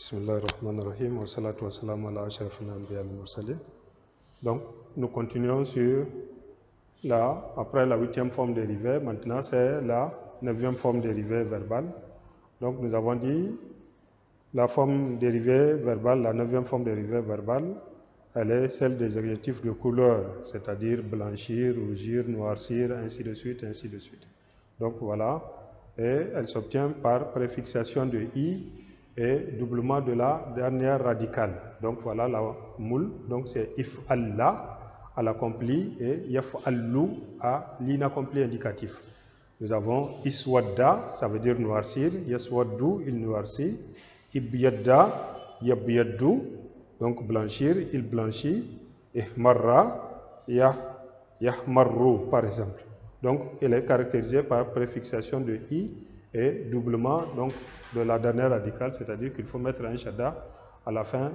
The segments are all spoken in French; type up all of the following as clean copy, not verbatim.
Bismillahirrahmanirrahim, wa salatu wa salam ala ashrafil anbiya wal mursalin. Donc, nous continuons sur après la 8e forme dérivée, maintenant c'est la 9e forme dérivée verbale. Donc, nous avons dit la forme dérivée verbale, la 9e forme dérivée verbale, elle est celle des adjectifs de couleur, c'est-à-dire blanchir, rougir, noircir, ainsi de suite, ainsi de suite. Donc, voilà, et elle s'obtient par préfixation de i et doublement de la dernière radicale. Donc voilà la moule, donc c'est if'alla à l'accompli et yaf'allu à l'inaccompli indicatif. Nous avons iswadda, ça veut dire noircir, yaswaddu, il noircit, ibyadda, yabyaddu, donc blanchir, il blanchit, ihmarra, yahmarru par exemple. Donc elle est caractérisée par préfixation de i et doublement donc de la dernière radicale, c'est-à-dire qu'il faut mettre un shadda à la fin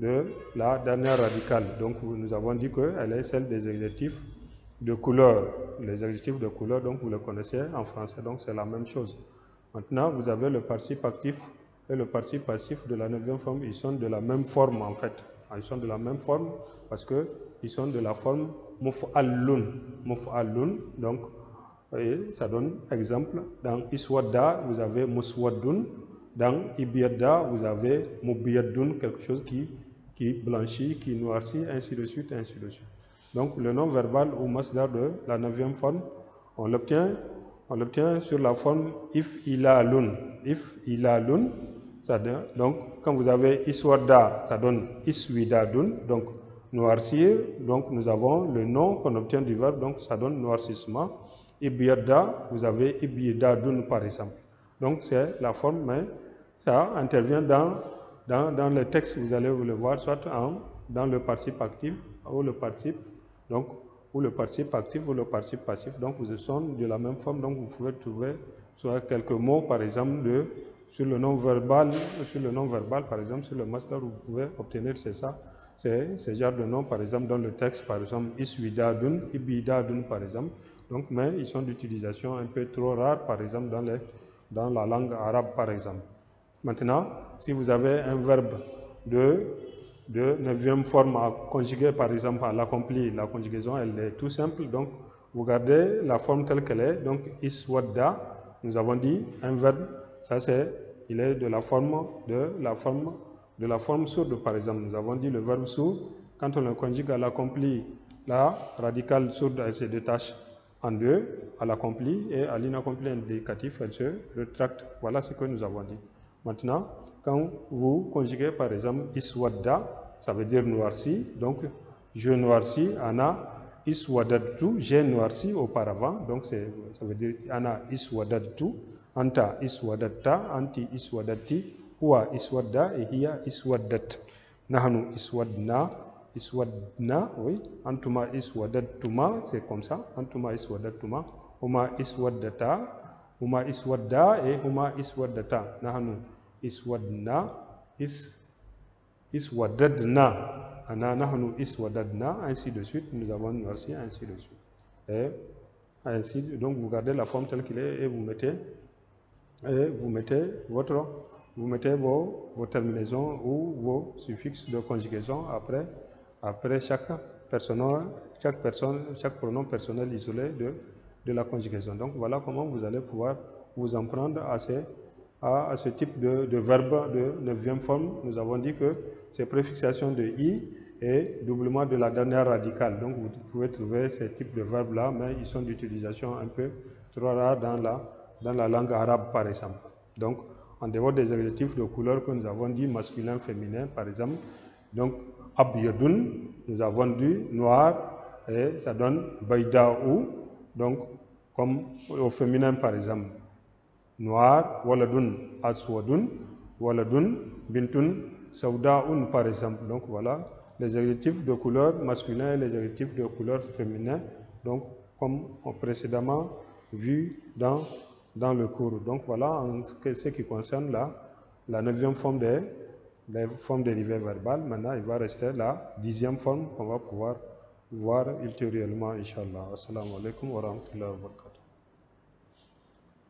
de la dernière radicale. Donc nous avons dit qu'elle est celle des adjectifs de couleur. Les adjectifs de couleur, donc vous le connaissez en français, donc c'est la même chose. Maintenant, vous avez le participe actif et le participe passif de la 9e forme. Ils sont de la même forme en fait. Ils sont de la même forme parce qu'ils sont de la forme muf'allun. Muf'allun, donc et ça donne exemple, dans iswadda, vous avez muswaddun, dans ibyadda, vous avez mubyadun, quelque chose qui blanchit, qui noircit, ainsi de suite, ainsi de suite. Donc le nom verbal ou masdar de la 9e forme, on l'obtient sur la forme if'ilalun. If'ilalun, donc quand vous avez iswadda, ça donne iswidadun, donc noircir, donc nous avons le nom qu'on obtient du verbe, donc ça donne noircissement. Ibyadda, vous avez ibyadadun par exemple. Donc c'est la forme, mais ça intervient dans le texte, vous allez le voir, soit dans le participe actif ou le participe, donc, ou le participe actif ou le participe passif. Donc vous sont de la même forme, donc vous pouvez trouver soit quelques mots par exemple sur le nom verbal, par exemple, sur le masdar, vous pouvez obtenir c'est ça. C'est ce genre de nom, par exemple, dans le texte, par exemple, iswidadun, ibidadun, par exemple. Donc, mais ils sont d'utilisation un peu trop rare, par exemple, dans la langue arabe, par exemple. Maintenant, si vous avez un verbe de 9e forme à conjuguer, par exemple, à l'accompli, la conjugaison, elle est tout simple. Donc, vous gardez la forme telle qu'elle est. Donc, iswadda, nous avons dit un verbe, ça il est de la forme sourde, par exemple. Nous avons dit le verbe sourd, quand on le conjugue à l'accompli, la radicale sourde, elle se détache en deux, à l'accompli, et à l'inaccompli indicatif, elle se rétracte. Voilà ce que nous avons dit. Maintenant, quand vous conjuguez par exemple iswadda, ça veut dire noirci, donc je noircis, ana iswadadtu, j'ai noirci auparavant, donc ça veut dire ana iswadadtu, anta iswadatta, anti iswadatti, huwa iswadda et hiya iswaddat. Nahnu iswadna, oui, antuma iswadattuma, c'est comme ça, antuma iswadattuma, huma iswaddata, huma iswadda et huma iswaddata. Nahnu iswadna, iswadadna, ana nahnu iswadadna, ainsi de suite, nous avons noirci, ainsi de suite. Et ainsi, donc vous gardez la forme telle qu'elle est et vous mettez vos terminaisons ou vos suffixes de conjugaison après chaque pronom personnel isolé de la conjugaison. Donc voilà comment vous allez pouvoir vous en prendre à ce type de verbe de 9e forme. Nous avons dit que c'est préfixation de i et doublement de la dernière radicale. Donc vous pouvez trouver ces types de verbes-là, mais ils sont d'utilisation un peu trop rare dans la langue arabe, par exemple. Donc, en dehors des adjectifs de couleur que nous avons dit, masculin, féminin, par exemple, donc abyadun, nous avons dit noir, et ça donne bayda'u, donc comme au féminin, par exemple. Noir, waladun aswadun, waladun bintun sauda'un, par exemple. Donc voilà les adjectifs de couleur masculin et les adjectifs de couleur féminin, donc comme précédemment vu dans le cours. Donc voilà en ce qui concerne la 9e forme des formes dérivées verbales. Maintenant, il va rester la 10e forme qu'on va pouvoir voir ultérieurement, Inch'Allah. Assalamu alaikum wa rahmatullahi wa barakatuh.